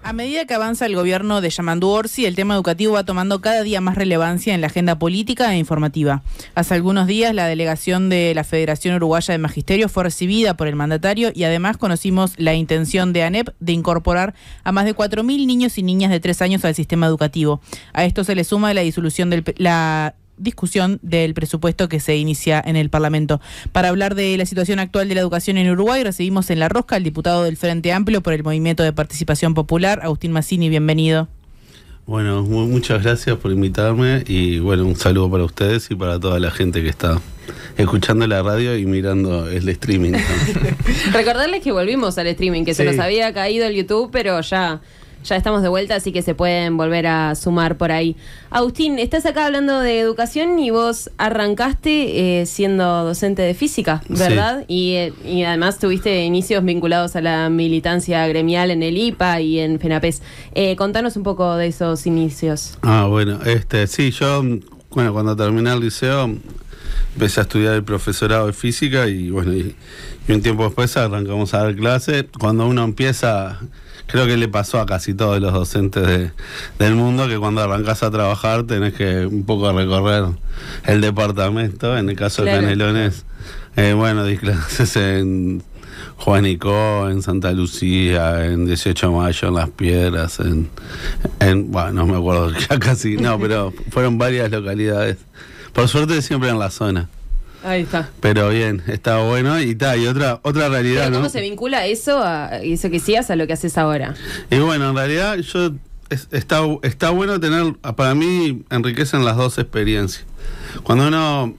A medida que avanza el gobierno de Yamandu Orsi, el tema educativo va tomando cada día más relevancia en la agenda política e informativa. Hace algunos días la delegación de la Federación Uruguaya de Magisterio fue recibida por el mandatario y además conocimos la intención de ANEP de incorporar a más de 4.000 niños y niñas de 3 años al sistema educativo. A esto se le suma la discusión del presupuesto que se inicia en el Parlamento. Para hablar de la situación actual de la educación en Uruguay, recibimos en La Rosca al diputado del Frente Amplio por el Movimiento de Participación Popular, Agustín Mazzini. Bienvenido. Bueno, muchas gracias por invitarme y bueno, un saludo para ustedes y para toda la gente que está escuchando la radio y mirando el streaming. Recordarles que volvimos al streaming, que sí, se nos había caído el YouTube, pero ya estamos de vuelta, así que se pueden volver a sumar por ahí. Agustín, estás acá hablando de educación y vos arrancaste siendo docente de física, ¿verdad? Sí. Y además tuviste inicios vinculados a la militancia gremial en el IPA y en FENAPES. Contanos un poco de esos inicios. Bueno, sí, yo, cuando terminé el liceo empecé a estudiar el profesorado de física y bueno, y un tiempo después arrancamos a dar clases. Cuando uno empieza, creo que le pasó a casi todos los docentes del mundo, que cuando arrancás a trabajar tenés que un poco recorrer el departamento. En el caso de Canelones, di clases en Juanico, en Santa Lucía, en 18 de Mayo, en Las Piedras, no me acuerdo ya casi, pero fueron varias localidades. Por suerte siempre en la zona. Ahí está. Pero bien, está bueno y otra realidad. ¿Pero cómo se vincula eso que hacías a lo que haces ahora? Y bueno, en realidad está bueno tener, para mí enriquecen las dos experiencias. Cuando uno,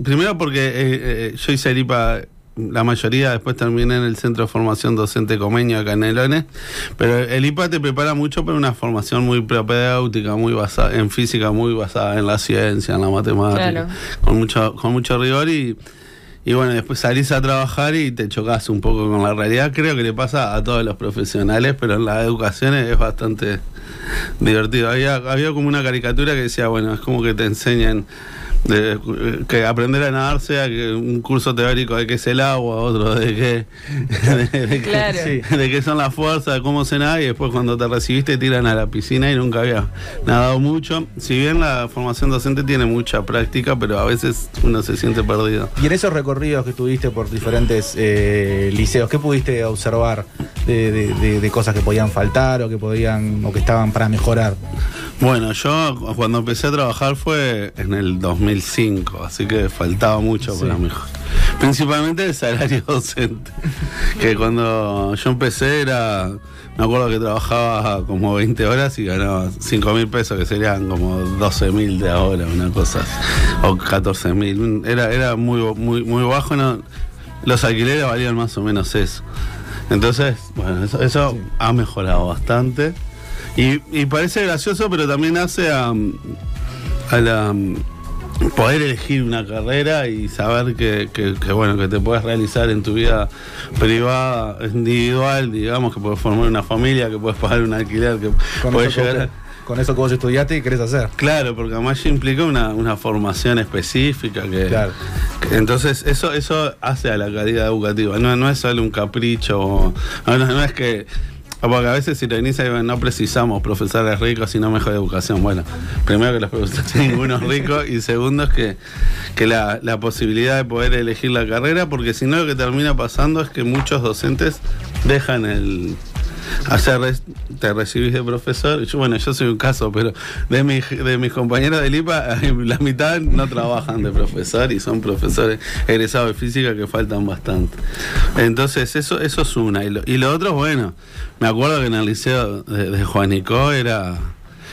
primero porque yo hice el IPA, la mayoría, después terminé en el Centro de Formación Docente Comeño de Canelones, pero el IPA te prepara mucho para una formación muy propedéutica, muy basada en física, muy basada en la ciencia, en la matemática, con mucho rigor y bueno, después salís a trabajar y te chocás un poco con la realidad. Creo que le pasa a todos los profesionales, pero en la educación es bastante divertido. Había como una caricatura que decía, es como que te enseñan que aprender a nadar sea que un curso teórico de qué es el agua, otro de qué son las fuerzas, de cómo se nada, y después cuando te recibiste tiran a la piscina y nunca había nadado mucho. Si bien la formación docente tiene mucha práctica, pero a veces uno se siente perdido. Y en esos recorridos que tuviste por diferentes liceos, ¿qué pudiste observar de cosas que podían faltar o que estaban para mejorar? Bueno, yo cuando empecé a trabajar fue en el 2005, así que faltaba mucho para mejorar. Principalmente el salario docente, que cuando yo empecé me acuerdo que trabajaba como 20 horas y ganaba 5.000 pesos, que serían como 12.000 de ahora, una cosa así, o 14.000. Era muy bajo, los alquileres valían más o menos eso. Entonces, eso ha mejorado bastante. Y parece gracioso, pero también hace a poder elegir una carrera y saber que te puedes realizar en tu vida privada, individual, digamos, que puedes formar una familia, que puedes pagar un alquiler, que puedes llegar con eso que vos estudiaste y querés hacer. Claro, porque además implica una formación específica entonces eso hace a la calidad educativa. No es solo un capricho, no es que... Porque a veces se ironiza y no precisamos profesores ricos, sino mejor educación. Bueno, primero que los profesores ninguno es rico y segundo es que la posibilidad de poder elegir la carrera, porque si no lo que termina pasando es que muchos docentes dejan te recibís de profesor. Yo soy un caso, pero de mis compañeros del IPA, la mitad no trabajan de profesor y son profesores egresados de física que faltan bastante. Entonces eso es una. Y lo otro, me acuerdo que en el liceo de Juanico era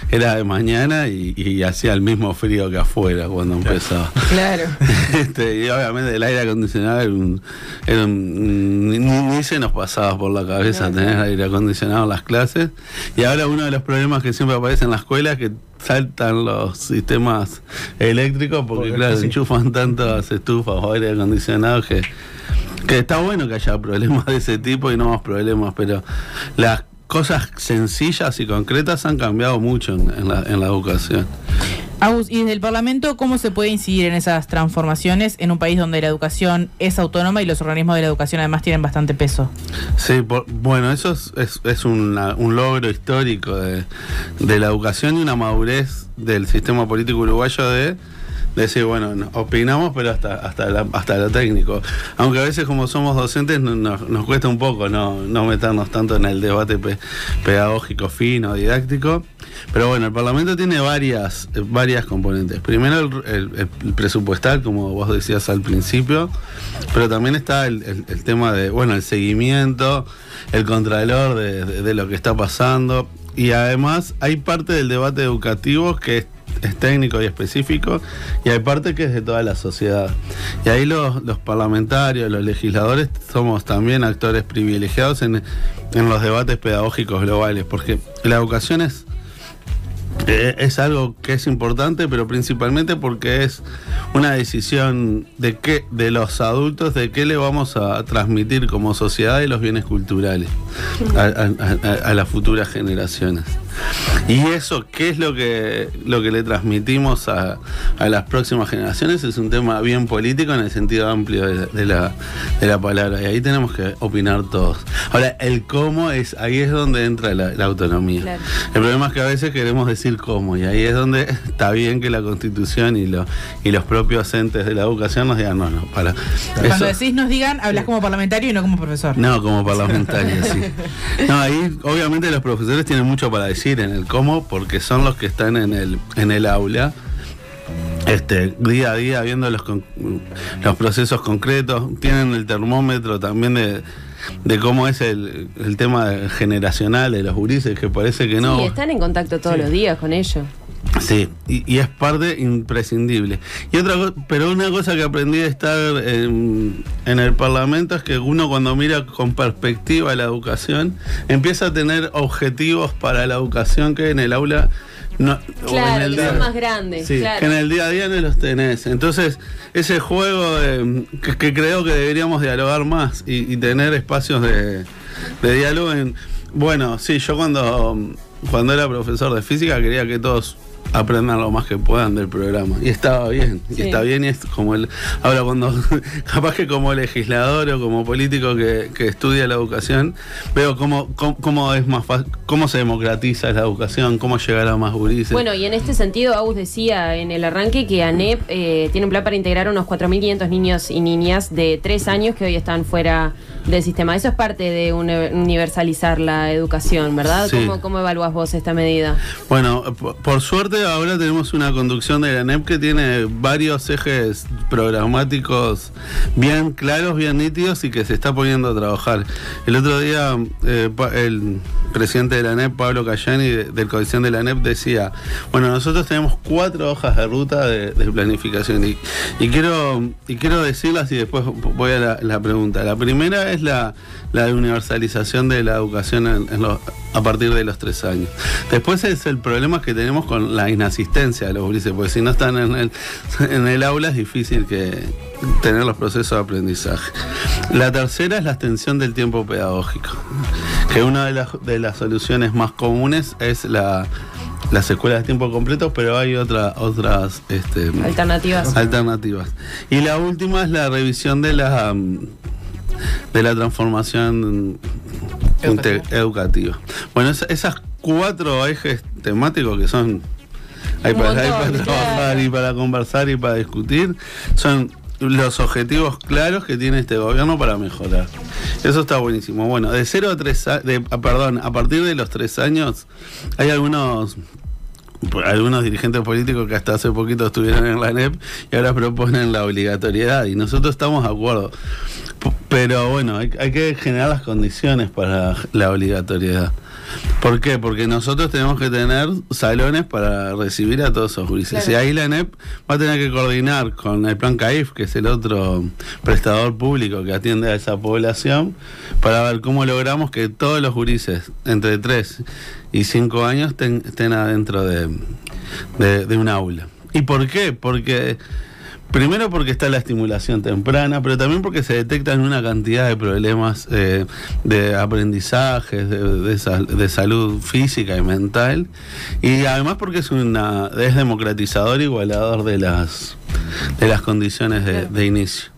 de mañana y hacía el mismo frío que afuera cuando empezaba. Claro. Y obviamente el aire acondicionado ni se nos pasaba por la cabeza tener aire acondicionado en las clases. Y ahora uno de los problemas que siempre aparece en la escuela es que saltan los sistemas eléctricos porque enchufan tantas estufas o aire acondicionado que está bueno que haya problemas de ese tipo y no más problemas, pero las cosas sencillas y concretas han cambiado mucho en la educación. Agus, y desde el Parlamento, ¿cómo se puede incidir en esas transformaciones en un país donde la educación es autónoma y los organismos de la educación además tienen bastante peso? Sí, bueno, eso es un logro histórico de la educación y una madurez del sistema político uruguayo de decir, bueno, opinamos, pero hasta lo técnico. Aunque a veces como somos docentes nos cuesta un poco no meternos tanto en el debate pedagógico fino, didáctico. Pero bueno, el Parlamento tiene varias componentes. Primero el presupuestal, como vos decías al principio, pero también está el tema de, bueno, el seguimiento, el contralor de lo que está pasando. Y además hay parte del debate educativo que es técnico y específico, y hay parte que es de toda la sociedad. Y ahí los parlamentarios, los legisladores, somos también actores privilegiados en los debates pedagógicos globales, porque la educación es algo que es importante, pero principalmente porque es una decisión de los adultos de qué le vamos a transmitir como sociedad y los bienes culturales a las futuras generaciones. Y eso, ¿qué es lo que le transmitimos a las próximas generaciones? Es un tema bien político en el sentido amplio de la palabra, y ahí tenemos que opinar todos. Ahora, el cómo ahí es donde entra la autonomía. Claro. El problema es que a veces queremos decir cómo, y ahí es donde está bien que la Constitución y los propios entes de la educación nos digan, no, para. Cuando decís nos digan, hablas como parlamentario y no como profesor. No, como parlamentario, sí. No, ahí obviamente los profesores tienen mucho para decir en el cómo, porque son los que están en el aula, día a día viendo los procesos concretos, tienen el termómetro también de cómo es el tema generacional de los gurises, que parece que no. Sí, están en contacto todos los días con ellos. Sí, y es parte imprescindible. Pero una cosa que aprendí de estar en el Parlamento es que uno, cuando mira con perspectiva la educación, empieza a tener objetivos para la educación que en el aula no, claro, que son más grandes. Sí, claro. Que en el día a día no los tenés. Entonces, ese juego que creo que deberíamos dialogar más y tener espacios de diálogo. Bueno, sí, yo cuando era profesor de física quería que todos aprendan lo más que puedan del programa, y estaba bien, sí. Y está bien, y es como ahora cuando capaz que como legislador o como político que estudia la educación, veo cómo es más fácil, cómo se democratiza la educación, cómo llegar a más gurises. Bueno, y en este sentido Agus decía en el arranque que ANEP tiene un plan para integrar unos 4.500 niños y niñas de 3 años que hoy están fuera del sistema. Eso es parte de universalizar la educación, ¿verdad? Sí. ¿Cómo evalúas vos esta medida? Bueno, por suerte ahora tenemos una conducción de la ANEP que tiene varios ejes programáticos bien claros, bien nítidos, y que se está poniendo a trabajar. El otro día el presidente de la ANEP, Pablo Cayani, del Comisión de la ANEP, decía, bueno, nosotros tenemos 4 hojas de ruta de planificación, y quiero decirlas, y después voy a la pregunta. La primera es la de universalización de la educación a partir de los 3 años. Después es el problema que tenemos con la inasistencia de los gurises, porque si no están en el aula es difícil tener los procesos de aprendizaje. La tercera es la extensión del tiempo pedagógico, que una de las soluciones más comunes es las escuelas de tiempo completo, pero hay otras alternativas. Y la última es la revisión de la transformación educativa. Bueno, esas 4 ejes temáticos que son hay para trabajar y para conversar y para discutir, son los objetivos claros que tiene este gobierno para mejorar. Eso está buenísimo. Bueno, a partir de los 3 años hay algunos dirigentes políticos que hasta hace poquito estuvieron en la ANEP y ahora proponen la obligatoriedad, y nosotros estamos de acuerdo, pero bueno, hay que generar las condiciones para la obligatoriedad. ¿Por qué? Porque nosotros tenemos que tener salones para recibir a todos esos gurises. Claro. Y ahí la ANEP va a tener que coordinar con el Plan CAIF, que es el otro prestador público que atiende a esa población, para ver cómo logramos que todos los gurises entre 3 y 5 años estén adentro de un aula. ¿Y por qué? Porque Primero porque está la estimulación temprana, pero también porque se detectan una cantidad de problemas de aprendizaje, de salud física y mental, y además porque es democratizador, igualador de las condiciones de inicio.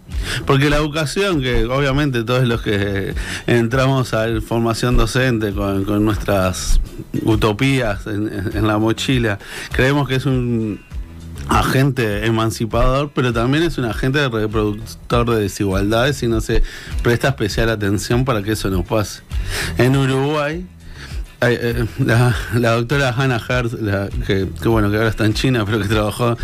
Porque la educación, que obviamente todos los que entramos a la formación docente con nuestras utopías en la mochila, creemos que es un agente emancipador, pero también es un agente reproductor de desigualdades y no se presta especial atención para que eso no pase. En Uruguay, la doctora Hannah Hertz, que ahora está en China, pero que trabajó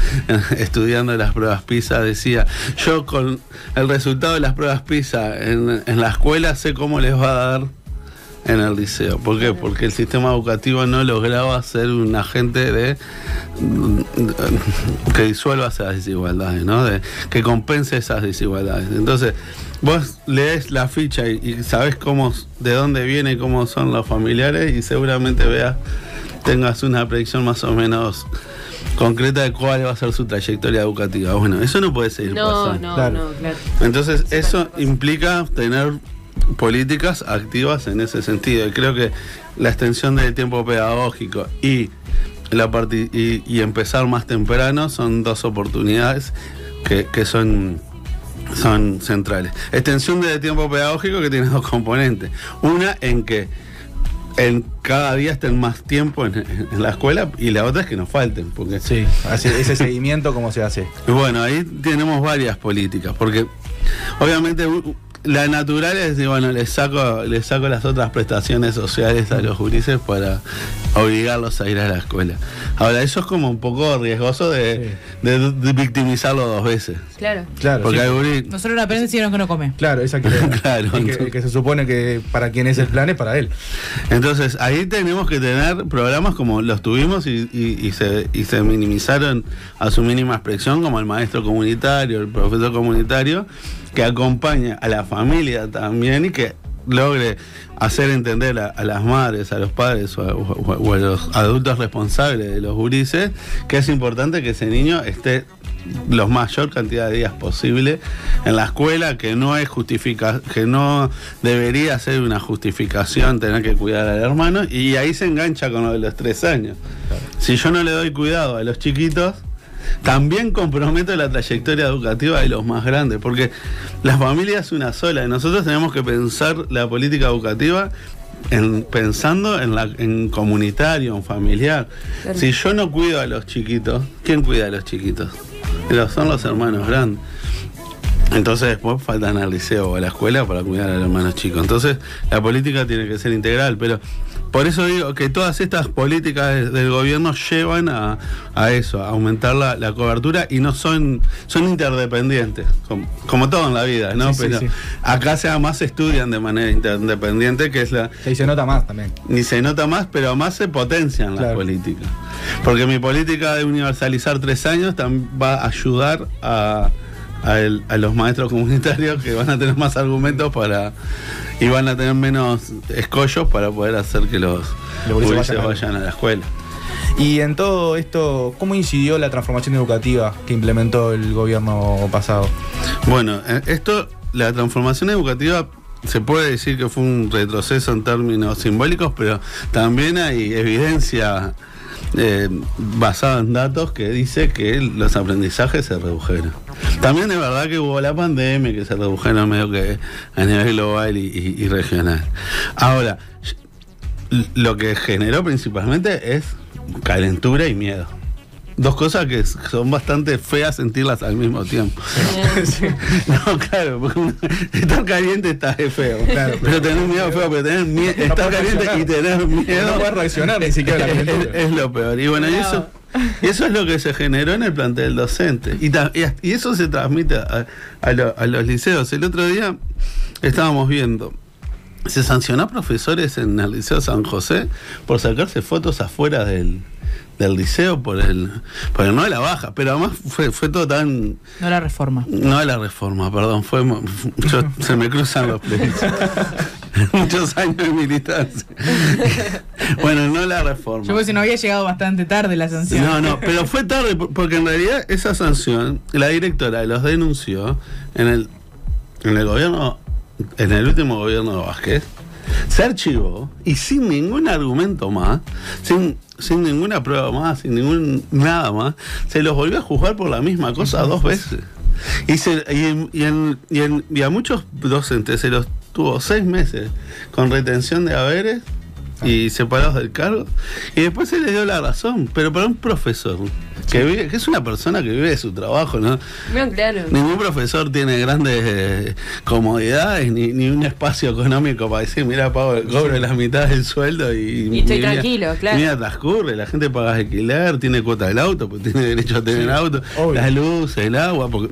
estudiando las pruebas PISA, decía: yo con el resultado de las pruebas PISA en la escuela sé cómo les va a dar en el liceo. ¿Por qué? Porque el sistema educativo no lograba ser un agente que disuelva esas desigualdades, ¿no? Que compense esas desigualdades. Entonces, vos lees la ficha y sabés de dónde viene y cómo son los familiares, y seguramente tengas una predicción más o menos concreta de cuál va a ser su trayectoria educativa. Bueno, eso no puede seguir pasando. Claro. Entonces, eso implica tener políticas activas en ese sentido. Y creo que la extensión del tiempo pedagógico y empezar más temprano son dos oportunidades que son centrales. Extensión del tiempo pedagógico, que tiene dos componentes. Una, en que cada día estén más tiempo en la escuela, y la otra es que nos falten. Porque sí, ese seguimiento, ¿cómo se hace? Bueno, ahí tenemos varias políticas, porque obviamente la natural es decir, bueno, le saco las otras prestaciones sociales a los gurises para obligarlos a ir a la escuela. Ahora, eso es como un poco riesgoso de victimizarlo dos veces. Claro. Porque sí. hay gurí... No solo no aprende, sino que no come. Claro, esa que, claro, que se supone que para quien es el plan es para él. Entonces, ahí tenemos que tener programas como los tuvimos y se minimizaron a su mínima expresión, como el maestro comunitario, el profesor comunitario, que acompaña a la familia también y que logre hacer entender a las madres, a los padres o a los adultos responsables de los gurises que es importante que ese niño esté la mayor cantidad de días posible en la escuela, que no debería ser una justificación tener que cuidar al hermano, y ahí se engancha con lo de los 3 años. Claro. Si yo no le doy cuidado a los chiquitos, también comprometo la trayectoria educativa de los más grandes, porque la familia es una sola y nosotros tenemos que pensar la política educativa pensando en comunitario, en familiar. Claro. Si yo no cuido a los chiquitos, ¿quién cuida a los chiquitos? Son los hermanos grandes. Entonces después faltan al liceo o a la escuela para cuidar a los hermanos chicos. Entonces la política tiene que ser integral, pero por eso digo que todas estas políticas del gobierno llevan a eso, a aumentar la cobertura, y no son interdependientes, como todo en la vida, ¿no? Sí, pero sí. acá más se estudian de manera interdependiente, que es y se nota más también. Ni se nota más, pero además se potencian las políticas. Porque mi política de universalizar 3 años va a ayudar a los maestros comunitarios, que van a tener más argumentos y van a tener menos escollos para poder hacer que los gurises vayan a la escuela. Y en todo esto, ¿cómo incidió la transformación educativa que implementó el gobierno pasado? Bueno, la transformación educativa se puede decir que fue un retroceso en términos simbólicos, pero también hay evidencia basada en datos que dice que los aprendizajes se redujeron. También es verdad que hubo la pandemia, que se redujeron medio que a nivel global y regional. Ahora, lo que generó principalmente es calentura y miedo. Dos cosas que son bastante feas sentirlas al mismo tiempo. Sí. No, claro, porque estar caliente está feo. Claro, pero tener miedo feo, pero tener miedo, no estar caliente y tener miedo. No puedes reaccionar ni siquiera. Es lo peor. Y bueno, claro. y eso es lo que se generó en el plantel docente. Y eso se transmite a los liceos. El otro día estábamos viendo. Se sancionó a profesores en el Liceo San José por sacarse fotos afuera del liceo por el no de la baja, pero además fue todo tan... No la reforma. No de la reforma, perdón, se me cruzan los plebiscitos. muchos años de militancia. Bueno, no la reforma. Yo pues si no había llegado bastante tarde la sanción. No, pero fue tarde porque en realidad esa sanción la directora los denunció en el gobierno, en el último gobierno de Vázquez. Se archivó y sin ningún argumento más, sin ninguna prueba más, sin nada más, se los volvió a juzgar por la misma cosa 2 veces. Y a muchos docentes se los tuvo 6 meses con retención de haberes y separados del cargo, y después se les dio la razón. Pero para un profesor que es una persona que vive de su trabajo, ¿no? Bien, claro. Ningún profesor tiene grandes comodidades ni un espacio económico para decir, mira, cobro la mitad del sueldo y estoy tranquilo, claro. Mi vida transcurre, la gente paga alquiler, tiene cuota del auto, porque tiene derecho a tener auto, obvio. Las luces, el agua, porque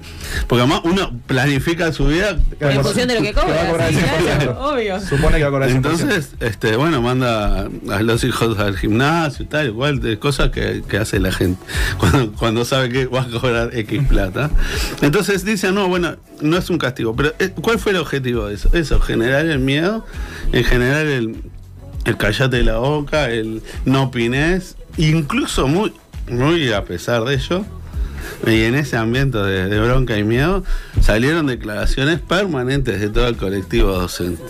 además uno planifica su vida en función de lo que cobra. Sí, claro, obvio. Supone que va a cobrar 100%. Entonces, bueno, manda a los hijos al gimnasio y tal, igual de cosas que hace la gente cuando sabe que va a cobrar X plata. Entonces dice, no, bueno, no es un castigo. Pero ¿cuál fue el objetivo de eso? Eso, generar el miedo, generar el callate la boca, el no opines, incluso muy a pesar de ello, y en ese ambiente de bronca y miedo, salieron declaraciones permanentes de todo el colectivo docente.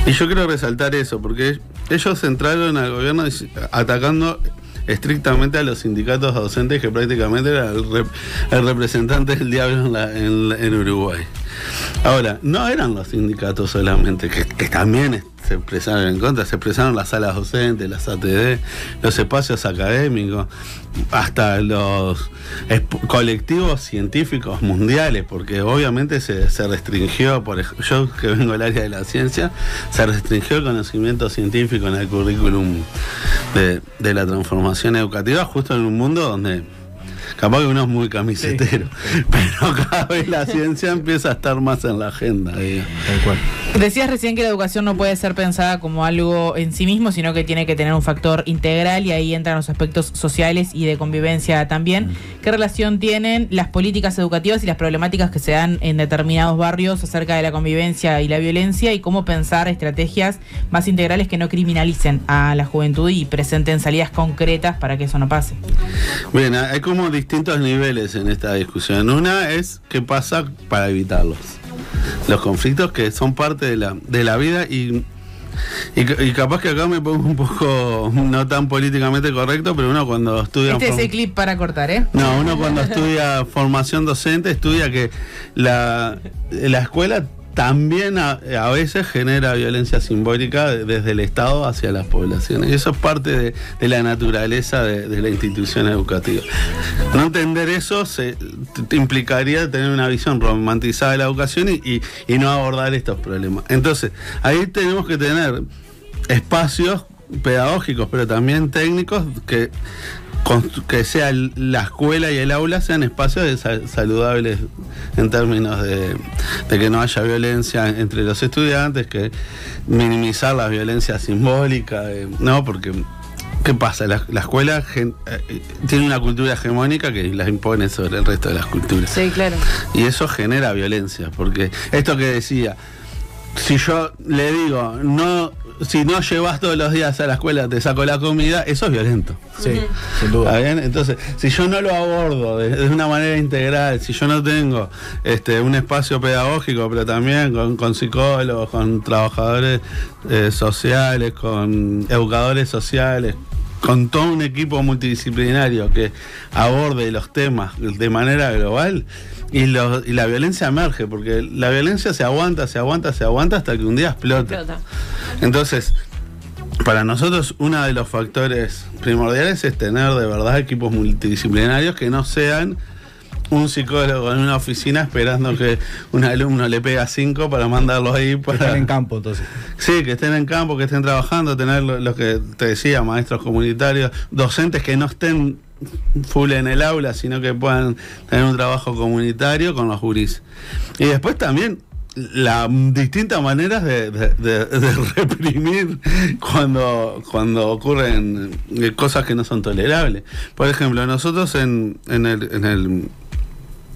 Y yo quiero resaltar eso, porque ellos entraron al gobierno atacando estrictamente a los sindicatos docentes, que prácticamente era el representante del diablo en Uruguay. Ahora, no eran los sindicatos solamente, que también se expresaron en contra, se expresaron las salas docentes, las ATD, los espacios académicos, hasta los colectivos científicos mundiales, porque obviamente se restringió, yo que vengo del área de la ciencia, se restringió el conocimiento científico en el currículum de la transformación educativa, justo en un mundo donde capaz que uno es muy camisetero, sí. Pero cada vez la ciencia empieza a estar más en la agenda. Tal cual. Decías recién que la educación no puede ser pensada como algo en sí mismo, sino que tiene que tener un factor integral, y ahí entran los aspectos sociales y de convivencia también. ¿Qué relación tienen las políticas educativas y las problemáticas que se dan en determinados barrios acerca de la convivencia y la violencia, y cómo pensar estrategias más integrales que no criminalicen a la juventud y presenten salidas concretas para que eso no pase? Bien, hay como distintos niveles en esta discusión. Una es qué pasa para evitarlos. Los conflictos que son parte de la vida y capaz que acá me pongo un poco no tan políticamente correcto, pero uno cuando estudia... Este es el clip para cortar, ¿eh? No, uno cuando estudia formación docente estudia que la escuela también a veces genera violencia simbólica desde el Estado hacia las poblaciones. Y eso es parte de la naturaleza de la institución educativa. No entender eso implicaría tener una visión romantizada de la educación y no abordar estos problemas. Entonces, ahí tenemos que tener espacios pedagógicos, pero también técnicos que sea la escuela y el aula sean espacios saludables en términos de que no haya violencia entre los estudiantes, que minimizar la violencia simbólica, ¿no? Porque ¿qué pasa? La escuela tiene una cultura hegemónica que la impone sobre el resto de las culturas. Sí, claro. Y eso genera violencia, porque esto que decía, si yo le digo, si no llevas todos los días a la escuela, te saco la comida, eso es violento. Sí, sin duda. ¿Está bien? Entonces, si yo no lo abordo de una manera integral, si yo no tengo un espacio pedagógico, pero también con psicólogos, con trabajadores sociales, con educadores sociales, con todo un equipo multidisciplinario que aborde los temas de manera global, y la violencia emerge, porque la violencia se aguanta hasta que un día explota. Entonces, para nosotros uno de los factores primordiales es tener de verdad equipos multidisciplinarios que no sean un psicólogo en una oficina esperando que un alumno le pega 5 para mandarlo ahí para... Que estén en campo, entonces. Sí, que estén en campo, que estén trabajando, tener lo que te decía, maestros comunitarios, docentes que no estén full en el aula, sino que puedan tener un trabajo comunitario con los juris. Y después también las distintas maneras de reprimir cuando ocurren cosas que no son tolerables. Por ejemplo, nosotros en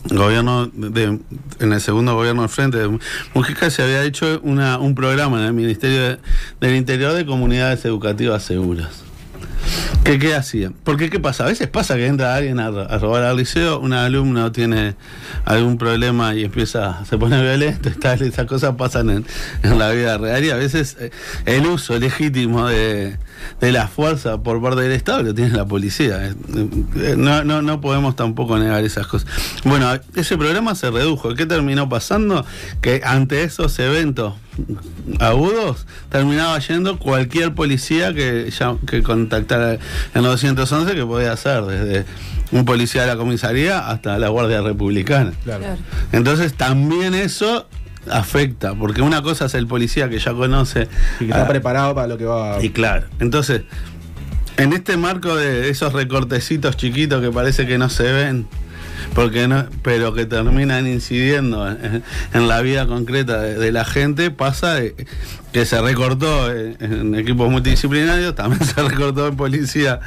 en el segundo gobierno del Frente de Mujica se había hecho un programa en el Ministerio del Interior de comunidades educativas seguras. ¿Qué hacía? Porque ¿qué pasa? A veces pasa que entra alguien a robar al liceo, un alumno tiene algún problema y se pone violento, esas cosas pasan en la vida real, y a veces el uso legítimo de la fuerza por parte del Estado lo tiene la policía. No podemos tampoco negar esas cosas. Bueno, ese programa se redujo. ¿Qué terminó pasando? Que ante esos eventos agudos terminaba yendo cualquier policía que contactara en 911, que podía ser desde un policía de la comisaría hasta la Guardia Republicana. Claro. Entonces también eso afecta, porque una cosa es el policía que ya conoce y que está preparado para lo que va. Y claro, entonces en este marco de esos recortecitos chiquitos que parece que no se ven, pero que terminan incidiendo en la vida concreta de la gente, pasa que se recortó en equipos multidisciplinarios, también se recortó en policía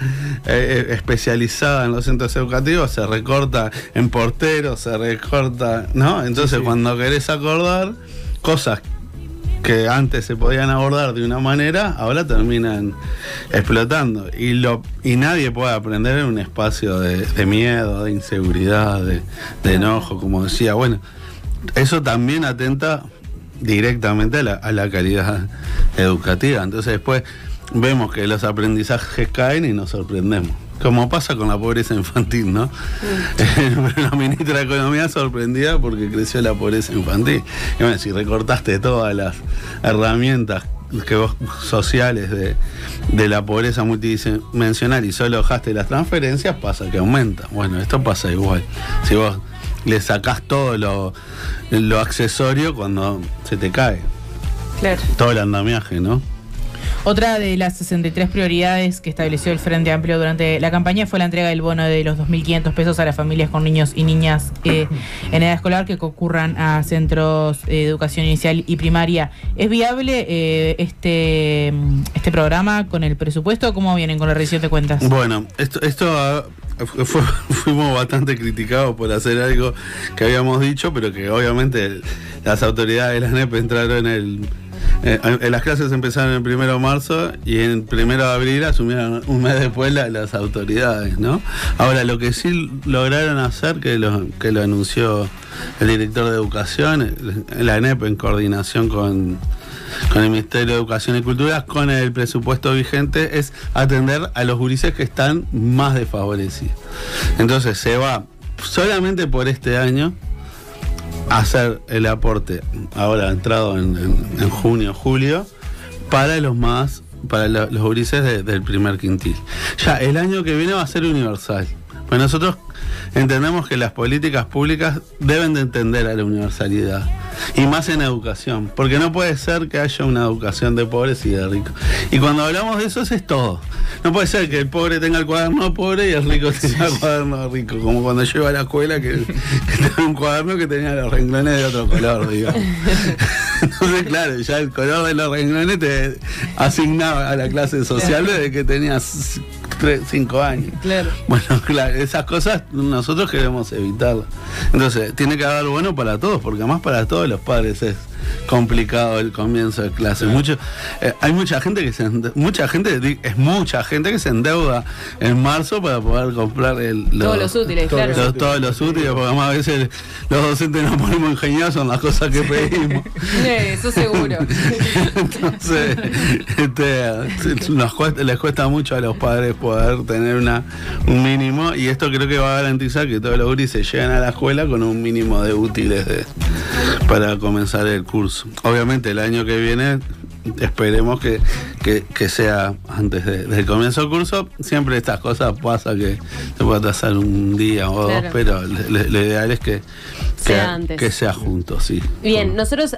especializada en los centros educativos, se recorta en porteros, se recorta, ¿no? Entonces cuando querés acordar cosas que antes se podían abordar de una manera, ahora terminan explotando. Y nadie puede aprender en un espacio de miedo, de inseguridad, de enojo, como decía. Bueno, eso también atenta directamente a la calidad educativa. Entonces después vemos que los aprendizajes caen y nos sorprendemos. Como pasa con la pobreza infantil, ¿no? La ministra de Economía sorprendida porque creció la pobreza infantil. Y bueno, si recortaste todas las herramientas sociales de la pobreza multidimensional y solo dejaste las transferencias, pasa que aumenta. Bueno, esto pasa igual. Si vos le sacás todo lo accesorio, cuando se te cae. Claro. Todo el andamiaje, ¿no? Otra de las 63 prioridades que estableció el Frente Amplio durante la campaña fue la entrega del bono de los 2.500 pesos a las familias con niños y niñas en edad escolar que concurran a centros de educación inicial y primaria. ¿Es viable este programa con el presupuesto? ¿Cómo vienen con la rendición de cuentas? Bueno, esto fuimos bastante criticados por hacer algo que habíamos dicho, pero que obviamente las autoridades de la ANEP entraron en las clases empezaron el 1 de marzo y el 1 de abril asumieron un mes después las autoridades, ¿no? Ahora, lo que sí lograron hacer, que lo anunció el director de Educación, la ANEP en coordinación con el Ministerio de Educación y Cultura, con el presupuesto vigente, es atender a los gurises que están más desfavorecidos. Entonces se va solamente por este año hacer el aporte, ahora entrado en junio, julio, para los gurises del primer quintil. Ya el año que viene va a ser universal. Pues nosotros entendemos que las políticas públicas deben de entender a la universalidad, y más en educación, porque no puede ser que haya una educación de pobres y de ricos. Y cuando hablamos de eso es todo. No puede ser que el pobre tenga el cuaderno pobre y el rico tenga el cuaderno rico, como cuando yo iba a la escuela que tenía un cuaderno que tenía los renglones de otro color, digamos. Entonces, claro, ya el color de los renglones te asignaba a la clase social desde que tenías 5 años. Claro. Bueno, claro, esas cosas nosotros queremos evitarlas. Entonces, tiene que haber bueno para todos, porque además para todos los padres es complicado el comienzo de clases. Hay mucha gente que mucha gente que se endeuda en marzo para poder comprar todos los útiles, claro. Todos los útiles, porque además a veces los docentes nos ponemos ingeniosos en las cosas que pedimos. Eso seguro. Entonces, les cuesta mucho a los padres poder tener un mínimo, y esto creo que va a garantizar que todos los gurises lleguen a la escuela con un mínimo de útiles para comenzar el curso. Obviamente el año que viene esperemos que sea antes del comienzo del curso. Siempre estas cosas pasa que se puede atrasar un día o dos, pero lo ideal es que sea juntos, sí. Bien, nosotros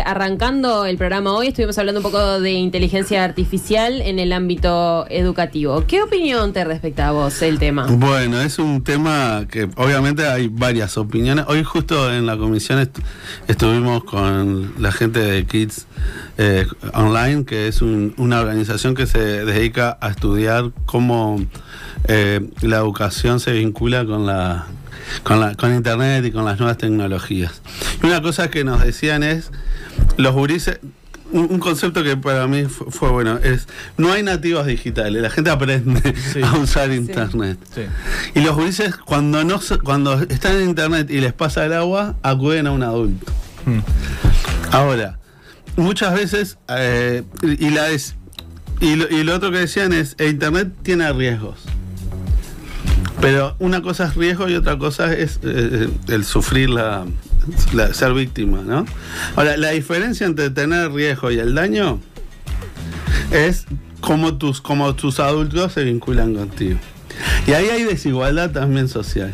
arrancando el programa hoy estuvimos hablando un poco de inteligencia artificial en el ámbito educativo. ¿Qué opinión te respecta a vos el tema? Bueno, es un tema que obviamente hay varias opiniones. Hoy justo en la comisión estuvimos con la gente de Kids Online, que es una organización que se dedica a estudiar cómo la educación se vincula con la con internet y con las nuevas tecnologías. Y una cosa que nos decían es, los gurises, un concepto que para mí fue bueno, es, no hay nativos digitales, la gente aprende a usar internet. Sí. Y los gurises, cuando están en internet y les pasa el agua, acuden a un adulto. Ahora, muchas veces, y lo otro que decían es, el internet tiene riesgos. Pero una cosa es riesgo y otra cosa es el sufrir ser víctima, ¿no? Ahora, la diferencia entre tener el riesgo y el daño es cómo tus adultos se vinculan contigo. Y ahí hay desigualdad también social.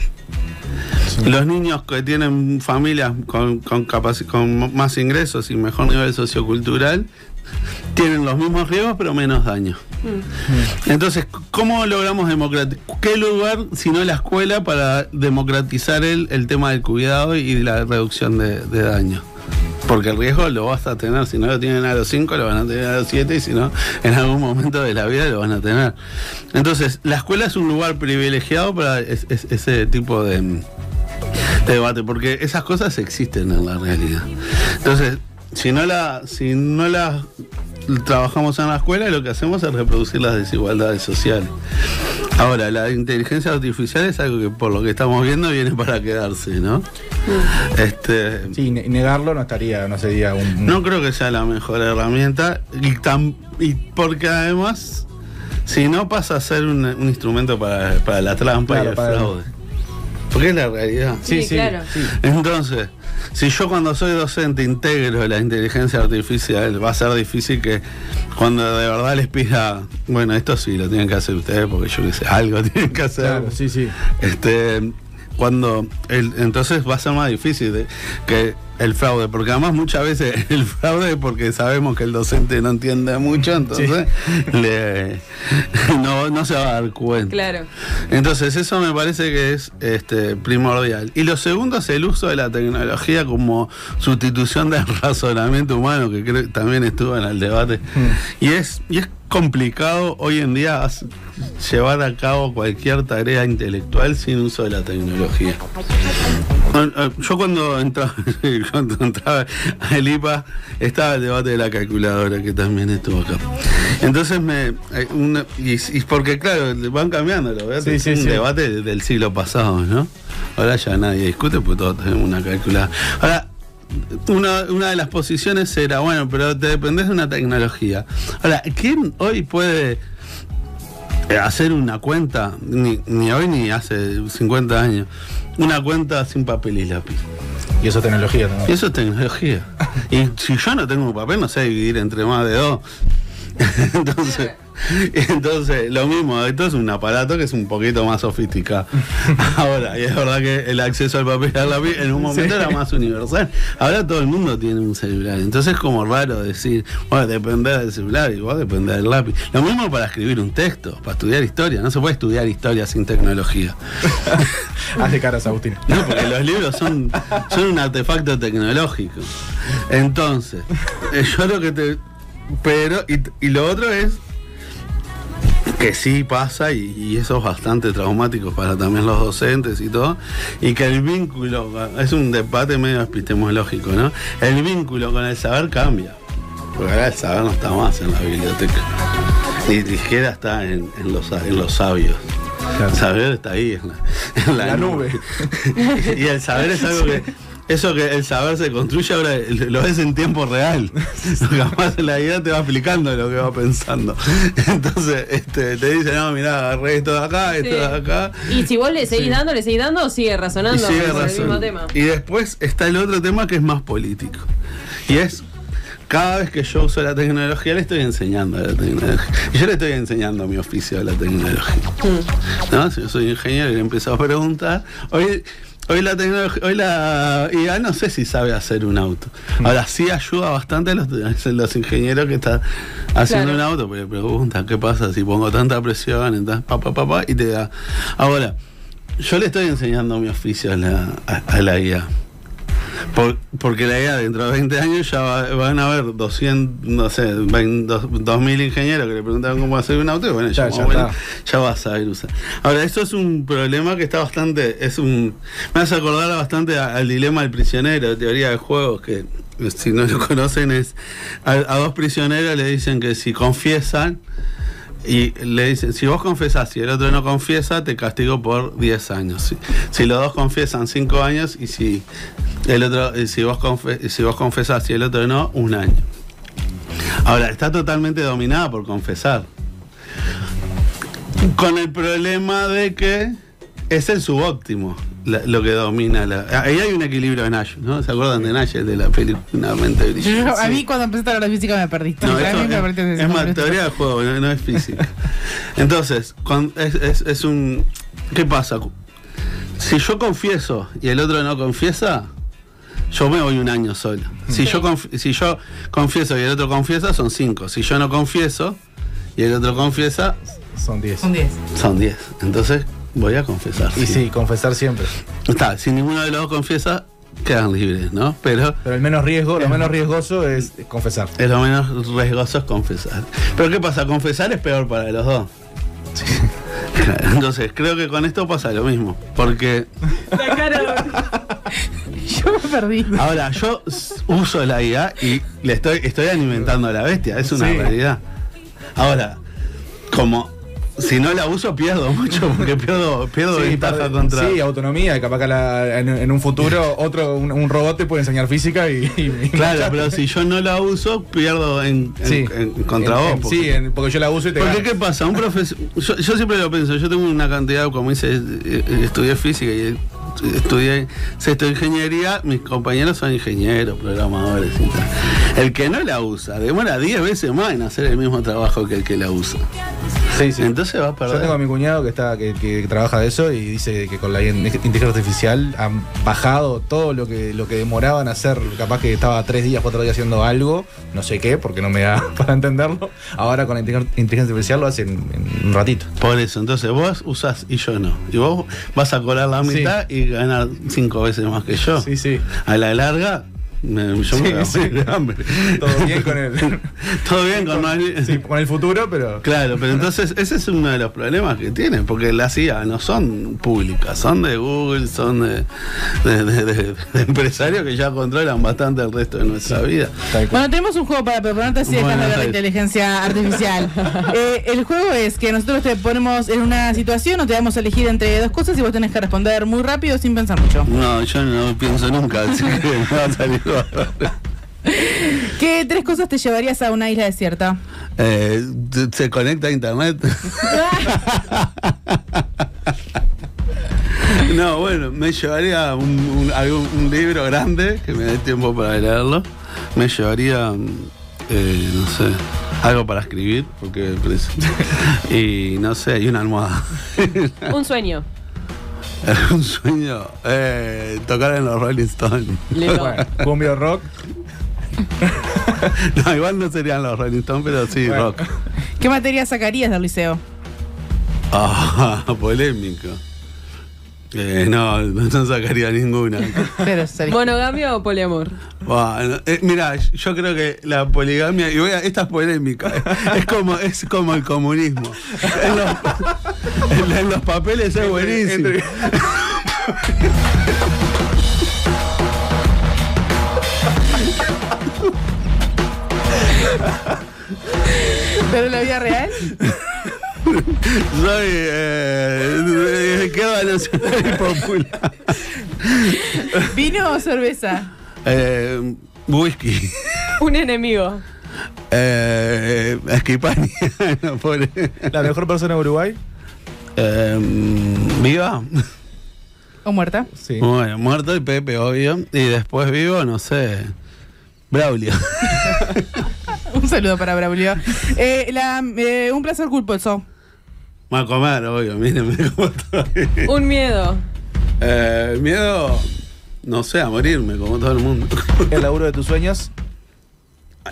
Sí. Los niños que tienen familias con más ingresos y mejor nivel sociocultural tienen los mismos riesgos pero menos daño. Entonces, ¿cómo logramos democratizar? ¿Qué lugar sino la escuela para democratizar el tema del cuidado y la reducción de daño? Porque el riesgo lo vas a tener, si no lo tienen a los 5, lo van a tener a los 7, y si no, en algún momento de la vida lo van a tener. Entonces, la escuela es un lugar privilegiado para ese tipo de debate, porque esas cosas existen en la realidad. Entonces, si no la trabajamos en la escuela, lo que hacemos es reproducir las desigualdades sociales. Ahora, la inteligencia artificial es algo que, por lo que estamos viendo, viene para quedarse, ¿no? Sí, negarlo no sería un... No creo que sea la mejor herramienta, y porque además, si no, pasa a ser un instrumento para la trampa, claro, y el fraude. Porque es la realidad. Sí, claro. Sí. Entonces, si yo cuando soy docente integro la inteligencia artificial, va a ser difícil que cuando de verdad les pida, bueno, esto sí lo tienen que hacer ustedes porque yo qué sé, algo tienen que hacer. Claro, sí. Entonces va a ser más difícil que el fraude, porque además muchas veces el fraude, porque sabemos que el docente no entiende mucho, entonces no se va a dar cuenta. Claro. Entonces eso me parece que es primordial. Y lo segundo es el uso de la tecnología como sustitución del razonamiento humano, que creo que también estuvo en el debate. Y es complicado hoy en día llevar a cabo cualquier tarea intelectual sin uso de la tecnología. Yo cuando entraba al IPA estaba el debate de la calculadora, que también estuvo acá. Entonces y porque claro, van cambiando los debates, es un debate del siglo pasado, ¿no? Ahora ya nadie discute porque todos tenemos una calculadora. Ahora, una de las posiciones era, bueno, pero te dependés de una tecnología. Ahora, ¿quién hoy puede hacer una cuenta, ni hoy ni hace 50 años, una cuenta sin papel y lápiz? Y eso es tecnología también. Y eso es tecnología. Y si yo no tengo un papel, no sé dividir entre más de 2. Entonces, lo mismo, esto es un aparato que es un poquito más sofisticado. Ahora, y es verdad que el acceso al papel y al lápiz en un momento era más universal. Ahora todo el mundo tiene un celular. Entonces es como raro decir, bueno, depender del celular y vos depender del lápiz. Lo mismo para escribir un texto, para estudiar historia. No se puede estudiar historia sin tecnología. Hace caras, Agustín. No, porque los libros son un artefacto tecnológico. Entonces, yo lo que y lo otro es que sí pasa, y eso es bastante traumático para también los docentes y todo, y que el vínculo, es un debate medio epistemológico, ¿no? El vínculo con el saber cambia, porque ahora el saber no está más en la biblioteca, ni siquiera está en los sabios. Claro. El saber está ahí en la nube. Y el saber es algo que... Eso que el saber se construye ahora, lo ves en tiempo real. Capaz la idea te va explicando lo que va pensando. Entonces te dice, no, mirá, agarré esto de acá, esto de acá. Y si vos le seguís dando, o sigue razonando sobre el mismo tema. Y después está el otro tema que es más político. Y es, cada vez que yo uso la tecnología, le estoy enseñando a la tecnología. Y yo le estoy enseñando mi oficio a la tecnología. ¿No? Si yo soy ingeniero y le empiezo a preguntar, Hoy la IA no sé si sabe hacer un auto. Ahora sí ayuda bastante a los ingenieros que están haciendo un auto, porque preguntan qué pasa si pongo tanta presión, entonces y te da. Ahora, yo le estoy enseñando mi oficio a la IA. Porque la idea, dentro de 20 años ya van a haber 200, no sé, 2.000 ingenieros que le preguntaron cómo hacer un auto y bueno, ya vas a saber usar. Ahora, eso es un problema que está bastante, me hace acordar bastante al dilema del prisionero, de teoría de juegos, que si no lo conocen es, a dos prisioneros le dicen que si confiesan, y le dicen, si vos confesás y el otro no confiesa, te castigo por 10 años. Si los dos confiesan, 5 años, y si el otro, si vos confesás y el otro no, 1 año. Ahora, está totalmente dominada por confesar. Con el problema de que es el subóptimo lo que domina. Ahí hay un equilibrio de Nash, ¿no? ¿Se acuerdan de Nash, de la película Una mente brillante? A mí cuando empecé a hablar de física me perdiste. No, es más teoría del juego, no es física. Entonces, es un... ¿Qué pasa? Si yo confieso y el otro no confiesa, yo me voy 1 año solo. Si yo confieso y el otro confiesa, son 5. Si yo no confieso y el otro confiesa, son 10. Son 10. Entonces voy a confesar. Y sí, confesar siempre. Está, si ninguno de los dos confiesa, quedan libres, ¿no? Pero el menos riesgo, lo menos riesgoso es confesar. Lo menos riesgoso es confesar. Pero ¿qué pasa? Confesar es peor para los dos. Sí. Claro, entonces, creo que con esto pasa lo mismo. Porque... La cara. Yo me perdí. Ahora, yo uso la IA y le estoy alimentando a la bestia. Es una realidad. Ahora, como... Si no la uso, pierdo mucho, porque pierdo ventaja contra... Sí, autonomía, y capaz que en un futuro un robot te puede enseñar física y claro, pero si yo no la uso, pierdo contra vos. Porque yo la uso y te Porque ¿qué pasa? Un profesor... Yo siempre lo pienso, yo tengo una cantidad, como dice, estudié física y estudié sexto de ingeniería, mis compañeros son ingenieros, programadores y tal. El que no la usa demora 10 veces más en hacer el mismo trabajo que el que la usa. Sí. Entonces va a perder. Yo tengo a mi cuñado que trabaja de eso y dice que con la inteligencia artificial han bajado todo lo que demoraban a hacer. Capaz que estaba 3 días, 4 días haciendo algo, no sé qué, porque no me da para entenderlo. Ahora con la inteligencia artificial lo hacen en un ratito. Por eso, entonces vos usás y yo no. Y vos vas a cobrar la mitad y ganar 5 veces más que yo. Sí. A la larga... yo me voy a morir de hambre. Todo bien con él. Todo bien con el futuro, pero... Claro, pero entonces ese es uno de los problemas que tienen, porque las IA no son públicas, son de Google, son de empresarios que ya controlan bastante el resto de nuestra vida. Bueno, tenemos un juego para proponerte así dejas de ver la inteligencia artificial. El juego es que nosotros te ponemos en una situación o te damos a elegir entre 2 cosas y vos tenés que responder muy rápido sin pensar mucho. No, yo no pienso nunca, así que me va a salir. ¿Qué 3 cosas te llevarías a una isla desierta? ¿Se conecta a internet? No, bueno, me llevaría un libro grande que me dé tiempo para leerlo. Me llevaría, no sé, algo para escribir, porque y no sé, y una almohada. Un sueño. Un sueño, tocar en los Rolling Stones. Bueno, cumbia rock. No, igual no serían los Rolling Stones, pero sí, bueno. Rock. ¿Qué materia sacarías del liceo? Polémico. No sacaría ninguna. ¿Monogamia o poliamor? Bueno, mira, yo creo que la poligamia, y esta es polémica, es como el comunismo. En los papeles es buenísimo. ¿Pero en la vida real? Soy de izquierda nacional y popular. ¿Vino o cerveza? Whisky. Un enemigo. Esquipania. No, pobre. ¿La mejor persona de Uruguay? ¿Viva? ¿O muerta? Sí. Bueno, muerto y Pepe, obvio. Y después vivo, no sé, Braulio. Un saludo para Braulio. Un placer culposo. A comer, obvio, mírenme cómo estoy. Un miedo. Miedo, no sé, a morirme, como todo el mundo. ¿El laburo de tus sueños?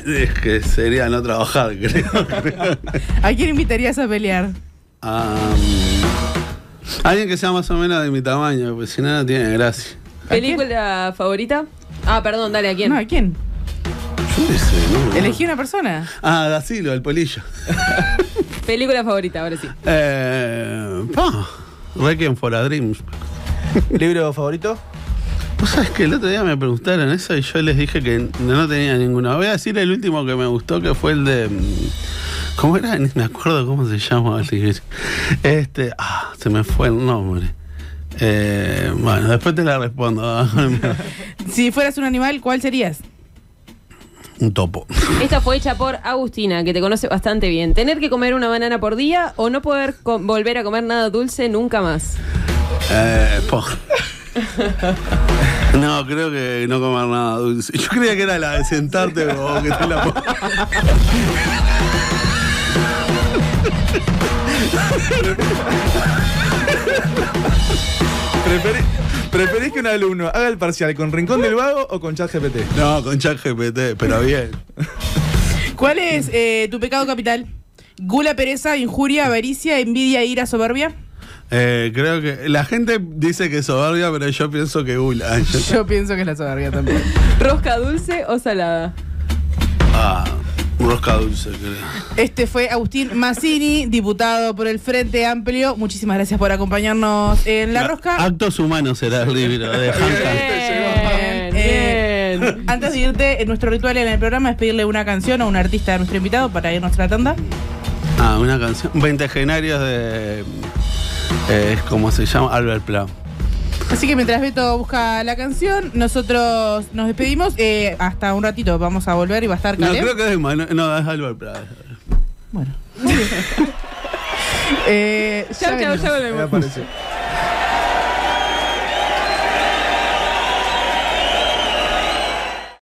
Es que sería no trabajar, creo. ¿A quién invitarías a pelear? Alguien que sea más o menos de mi tamaño, porque si no, no tiene gracia. ¿Película favorita? Ah, perdón, dale, ¿a quién? No, ¿a quién? Yo qué sé, ¿no? Elegí una persona. Ah, Da Silva, el polillo. Película favorita, ahora sí. Requiem for a Dream. ¿Libro favorito? Vos sabés que el otro día me preguntaron eso y yo les dije que no tenía ninguno. Voy a decir el último que me gustó, que fue el de... ¿Cómo era? Ni me acuerdo cómo se llama el libro. Se me fue el nombre. Bueno, después te la respondo. Si fueras un animal, ¿cuál serías? Un topo. Esta fue hecha por Agustina, que te conoce bastante bien. ¿Tener que comer una banana por día o no poder volver a comer nada dulce nunca más? No, creo que no comer nada dulce. Yo creía que era la de sentarte o que te la ¿Preferís que un alumno haga el parcial con Rincón del Vago o con ChatGPT? No, con ChatGPT, pero bien. ¿Cuál es tu pecado capital? ¿Gula, pereza, injuria, avaricia, envidia, ira, soberbia? Creo que la gente dice que soberbia, pero yo pienso que gula. Yo pienso que es la soberbia también. ¿Rosca dulce o salada? Rosca dulce, creo. Este fue Agustín Mazzini, diputado por el Frente Amplio. Muchísimas gracias por acompañarnos en La Rosca. Actos humanos será el libro de Bien, bien. Antes de irte, nuestro ritual en el programa es pedirle una canción a un artista de nuestro invitado para irnos a la tanda. Una canción. 20 Genarios de... ¿cómo se llama? Albert Pla. Así que mientras Beto busca la canción, nosotros nos despedimos. Hasta un ratito vamos a volver y va a estar Caleb. No, creo que es de no, es Albert Pla. Bueno. Chau, ya volvemos. Me apareció.